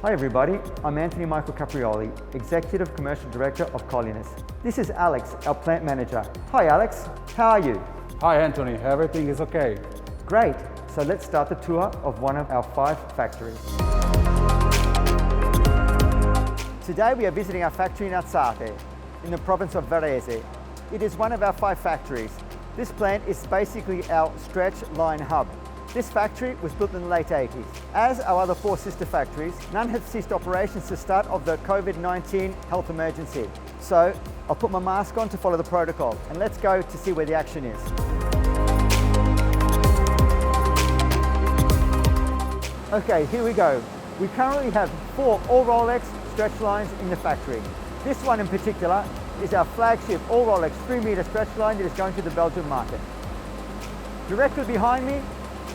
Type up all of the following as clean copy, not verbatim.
Hi everybody, I'm Anthony Michael Caprioli, Executive Commercial Director of COLINES. This is Alex, our plant manager. Hi Alex, how are you? Hi Anthony, everything is okay. Great, so let's start the tour of one of our 5 factories. Today we are visiting our factory in Azzate, in the province of Varese. It is one of our 5 factories. This plant is basically our stretch line hub. This factory was built in the late 80s. As our other 4 sister factories, none have ceased operations to start of the COVID-19 health emergency. So I'll put my mask on to follow the protocol, and let's go to see where the action is. Okay, here we go. We currently have 4 all Rolex stretch lines in the factory. This one in particular is our flagship all Rolex 3-meter stretch line that is going to the Belgian market. Directly behind me,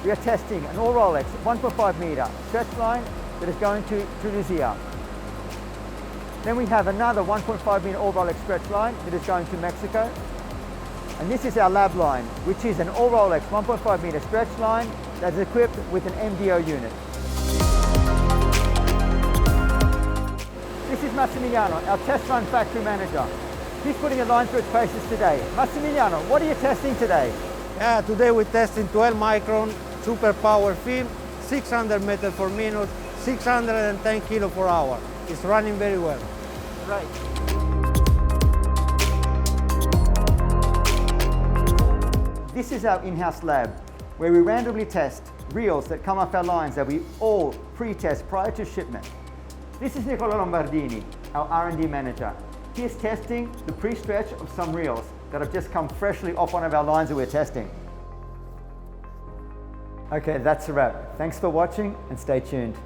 we are testing an all Rolex 1.5 meter stretch line that is going to Tunisia. Then we have another 1.5 meter all Rolex stretch line that is going to Mexico. And this is our lab line, which is an all Rolex 1.5 meter stretch line that is equipped with an MDO unit. This is Massimiliano, our test run factory manager. He's putting a line through its paces today. Massimiliano, what are you testing today? Yeah, today we're testing 12 micron super power film, 600 meters per minute, 610 kilo per hour. It's running very well. Right. This is our in-house lab, where we randomly test reels that come off our lines that we all pre-test prior to shipment. This is Nicola Lombardini, our R&D manager. He is testing the pre-stretch of some reels that have just come freshly off one of our lines that we're testing. Okay, that's a wrap. Thanks for watching and stay tuned.